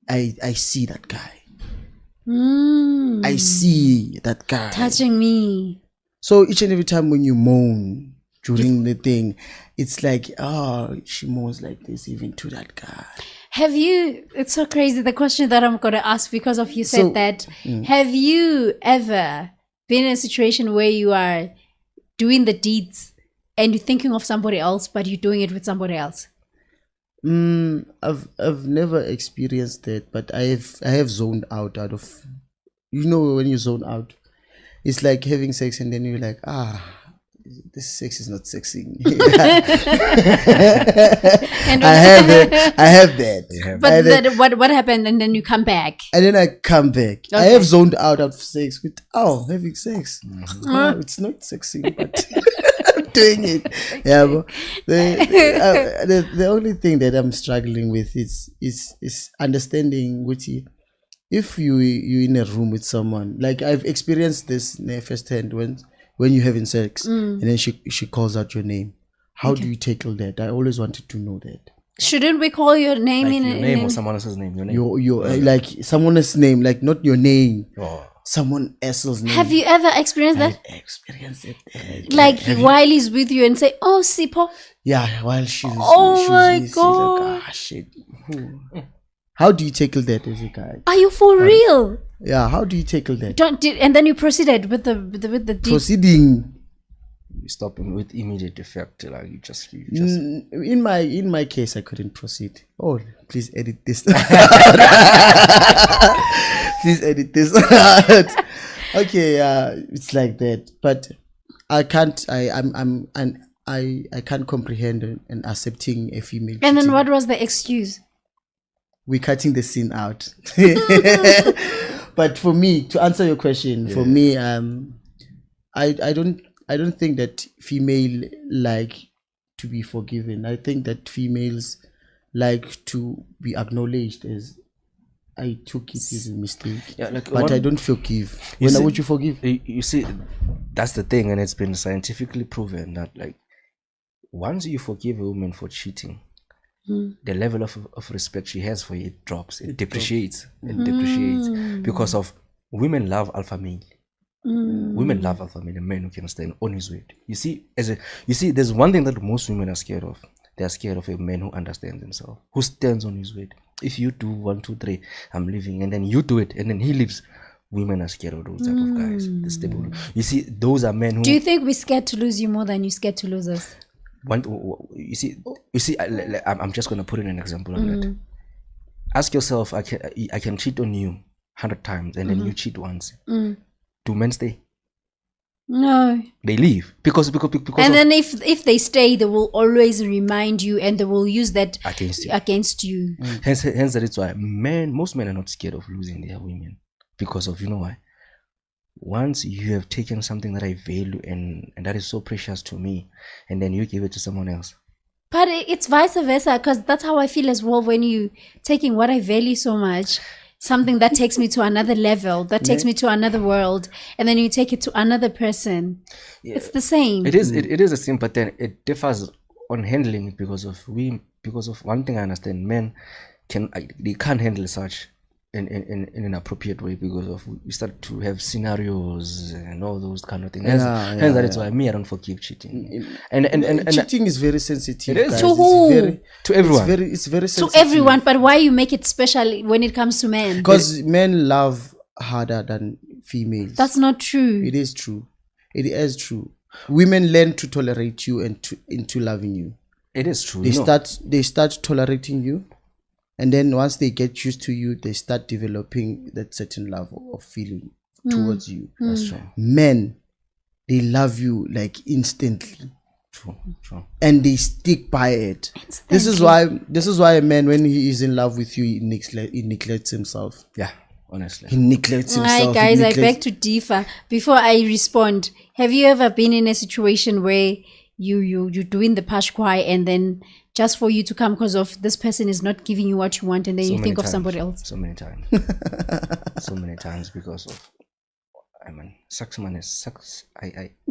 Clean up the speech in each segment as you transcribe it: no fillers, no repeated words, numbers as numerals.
I see that guy. Mm. I see that guy Touching me. So each and every time when you moan during the thing, it's like, oh, she moans like this even to that guy. Have you, it's so crazy the question that I'm going to ask because of you said that. Have you ever been in a situation where you are doing the deeds and you're thinking of somebody else, but you're doing it with somebody else? I've never experienced that, but I have zoned out of, when you zone out, it's like having sex and then you're like, this sex is not sexy. And I have that. But what happened? And then you come back. And then I come back. Okay. I have zoned out of sex with having sex. Oh, it's not sexy, but I'm doing it. Yeah, but the only thing that I'm struggling with is understanding which if you're in a room with someone, like I've experienced this firsthand when you're having sex and then she calls out your name. How do you tackle that? I always wanted to know that. Shouldn't we call your name like your name or someone else's name? Your name. Your like someone else's name, like not your name. Someone else's name. Have you ever experienced that? I experienced it. Like while he's with you and say, "Oh, Sipo." Yeah, while she's. Oh my she's God. like, shit. How do you tackle that as a guy? Are you for real? Yeah, how do you tackle that? And then you proceeded with the deed. Proceeding. You stop him with immediate effect. Like you just. In my case, I couldn't proceed. Oh, please edit this. Please edit this. Okay, it's like that. But I can't. I can't comprehend and accepting a female. And then cheating. what was the excuse? We're cutting the scene out. But for me, to answer your question, for me, I don't think that female like to be forgiven. I think that females like to be acknowledged as I took it as a mistake. Yeah, but I don't forgive. When would you forgive? You see, that's the thing, and it's been scientifically proven that like once you forgive a woman for cheating, the level of respect she has for you drops. It depreciates. It depreciates because of women love alpha male. Women love alpha male, a man who can stand on his weight. You see, there's one thing that most women are scared of. They are scared of a man who understands himself, who stands on his weight. If you do 1, 2, 3, I'm leaving, and then you do it, and then he leaves. Women are scared of those type of guys. The stable. You see, those are men who. Do you think we're scared to lose you more than you're scared to lose us? You see. I'm just gonna put in an example on that. Ask yourself, I can cheat on you 100 times, and then you cheat once. Do men stay? No. They leave because and then if they stay, they will always remind you, and they will use that against you. Hence that is why most men are not scared of losing their women, because of, you know why? Once you have taken something that I value and that is so precious to me, and then you give it to someone else. But it's vice versa, because that's how I feel as well. When you taking what I value so much, something that takes me to another level, that takes me to another world, and then you take it to another person. Yeah. It's the same. It is the same, but then it differs on handling it because of one thing I understand. Men can't handle such in an appropriate way because of we start to have scenarios and all those kind of things. Hence that is why I don't forgive cheating. And cheating is very sensitive. It is. To who? To everyone. It's very sensitive. To everyone, but why you make it special when it comes to men? Because men love harder than females. That's not true. It is true. It is true. Women learn to tolerate you and into loving you. It is true. They start tolerating you. And then once they get used to you, they start developing that certain level of feeling towards you. That's true. Men, they love you like instantly. True. And they stick by it. This is why a man, when he is in love with you, he neglects himself. Yeah, honestly. He neglects himself. Hi guys, I beg to differ. Before I respond, have you ever been in a situation where you're doing the pashkwai and then just for you to come because of this person is not giving you what you want, and then you think of somebody else? So many times. So many times because of, sex, man, is sex.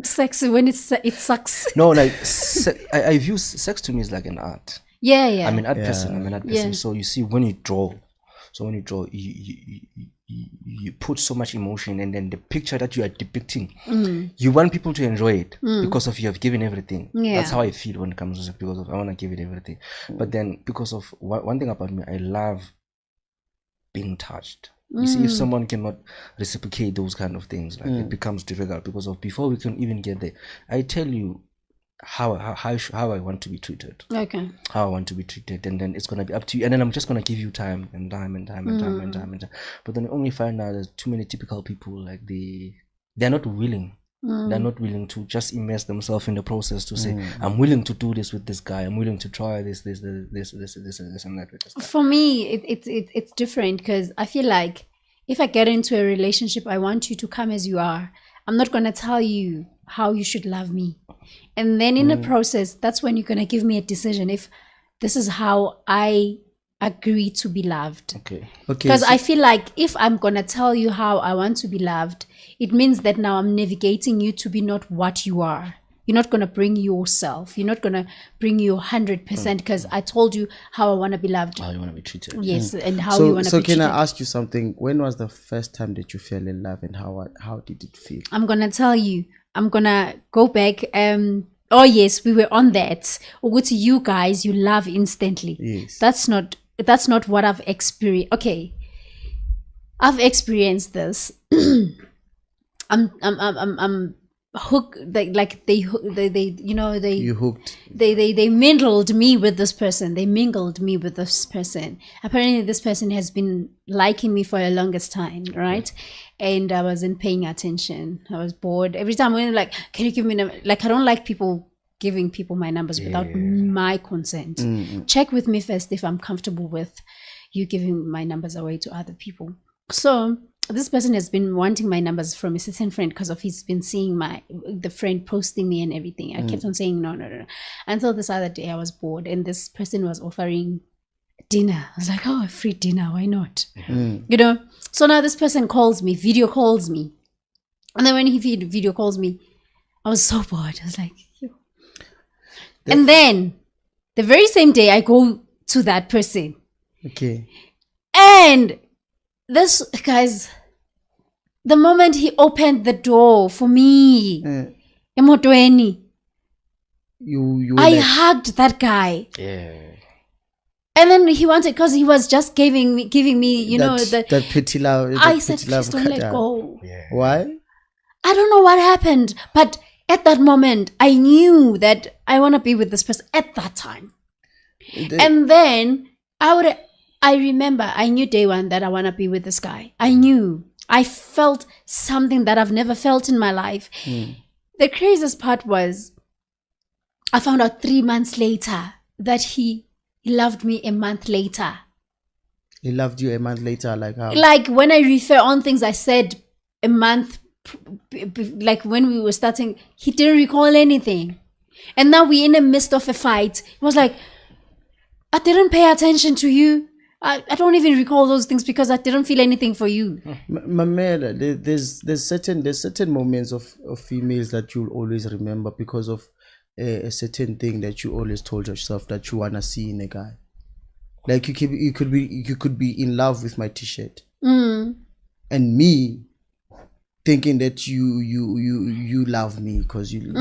Sex, when it sucks. No, like, I view sex to me as like an art. Yeah. I'm an art person. So you see, when you draw, So when you draw, you put so much emotion, and then the picture that you are depicting, you want people to enjoy it because of you have given everything. That's how I feel when it comes to music, because of I want to give it everything. But then because of one thing about me, I love being touched. You see, if someone cannot reciprocate those kind of things, like it becomes difficult, because of before we can even get there, I tell you how I want to be treated. Okay. How I want to be treated, and then it's gonna be up to you. And then I'm just gonna give you time and time and time and time and time and time. But then I only find out there's too many typical people, like they're not willing. They're not willing to just immerse themselves in the process to say, I'm willing to do this with this guy. I'm willing to try this and that with this guy. For me, it's different, because I feel like if I get into a relationship, I want you to come as you are. I'm not going to tell you how you should love me. And then in the process, that's when you're going to give me a decision if this is how I agree to be loved. Okay. Because I feel like if I'm going to tell you how I want to be loved, it means that now I'm navigating you to be not what you are. You're not going to bring yourself. You're not going to bring you 100%, because I told you how I want to be loved. How you want to be treated. Yes, and how you want to be treated. So can I ask you something? When was the first time that you fell in love, and how did it feel? I'm going to tell you. I'm going to go back. Oh, yes, we were on that. Or to you guys, you love instantly. Yes. That's not what I've experienced. Okay. I've experienced this. I'm hooked, like they you know, you hooked. They mingled me with this person. Apparently this person has been liking me for the longest time, right? And I wasn't paying attention. I was bored every time. When like, can you give me like, I don't like people giving people my numbers without my consent. Check with me first if I'm comfortable with you giving my numbers away to other people. So this person has been wanting my numbers from a certain friend, because of he's been seeing the friend posting me and everything. I kept on saying no. Until this other day I was bored, and this person was offering dinner. I was like, oh, a free dinner, why not? You know. So now this person calls me, video calls me, and then when he video calls me, I was so bored. I was like, and then the very same day I go to that person. Okay. And this, guys, the moment he opened the door for me, emotweni, I like, hugged that guy. Yeah. And then he wanted, because he was just giving me, you know, that pretty love. I said, please don't let go. Yeah. Why? I don't know what happened, but at that moment, I knew that I want to be with this person at that time. And then I remember, I knew day one that I want to be with this guy. I felt something that I've never felt in my life. The craziest part was, I found out 3 months later that he loved me a month later. He loved you a month later, like how? Like when I refer on things, I said a month, like when we were starting, he didn't recall anything. And now we're in the midst of a fight. It was like, I didn't pay attention to you. I don't even recall those things because I didn't feel anything for you. Mamela, there's certain moments of females that you'll always remember because of a certain thing that you always told yourself that you wanna see in a guy. Like you could be in love with my t-shirt, and me thinking that you love me because you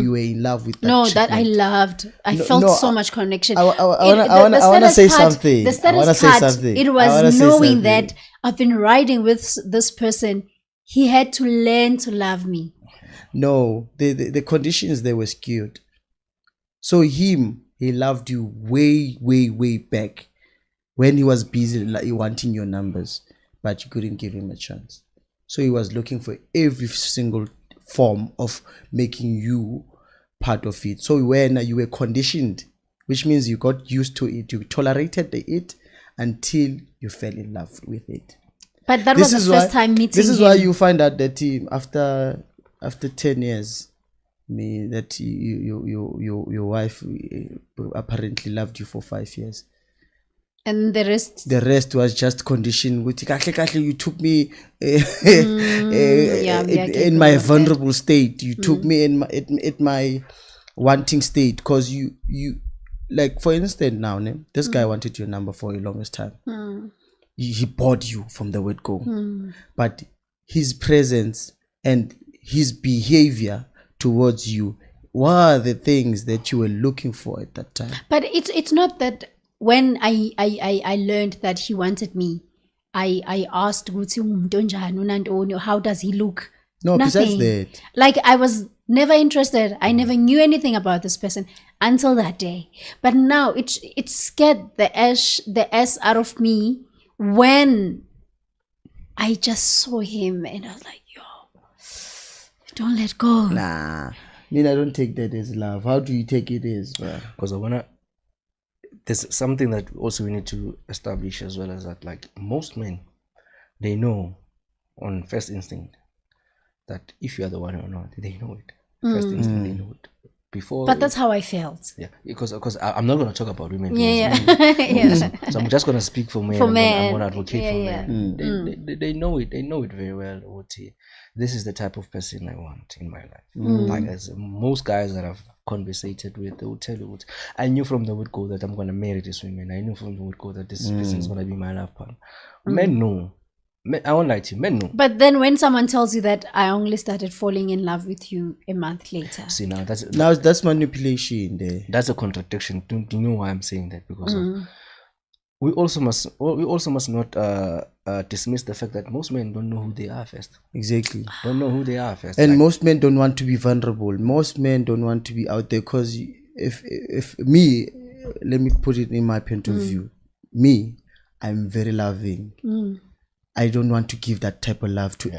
were in love with that. No, that I loved. I felt so much connection. I want to say something. The saddest part, it was knowing that I've been riding with this person. He had to learn to love me. No, the conditions, they were skewed. So he loved you way back when he was busy like wanting your numbers, but you couldn't give him a chance. So he was looking for every single form of making you part of it. So when you were conditioned, which means you got used to it, you tolerated it until you fell in love with it. But that was the first time meeting him. This is why you find out that after 10 years, that your wife apparently loved you for 5 years. And the rest was just conditioned with you took me in my vulnerable state. You took me in my wanting state because you like, for instance, now this guy wanted your number for the longest time. he bought you from the word go. But his presence and his behavior towards you were the things that you were looking for at that time. But it's not that when I learned that he wanted me, I asked how does he look? No, besides Nothing. that. Like I was never interested. I never knew anything about this person until that day. But now it scared the S out of me when I just saw him and I was like, yo, don't let go. Nah. I mean, I don't take that as love. How do you take it as? Because there's something that also we need to establish as well, as that like most men, they know on first instinct that if you are the one or not, they know it. First instinct, they know it. Before, but that's how I felt. Yeah, because I'm not going to talk about women. Yeah. So I'm just going to speak for men. For I'm men. going to advocate for men. They know it. They know it very well. This is the type of person I want in my life. Like as most guys that I've conversated with, they will tell you, I knew from the word go that I'm going to marry this woman. I knew from the word go that this person is going to be my love partner. Men know. I won't lie to you, men know. But then when someone tells you that I only started falling in love with you a month later. See, now that's manipulation there. That's a contradiction. Do you know why I'm saying that? Because we also must not dismiss the fact that most men don't know who they are first. Exactly. Don't know who they are first. And most men don't want to be vulnerable. Most men don't want to be out there, because if me, let me put it in my point of view. Me, I'm very loving. I don't want to give that type of love to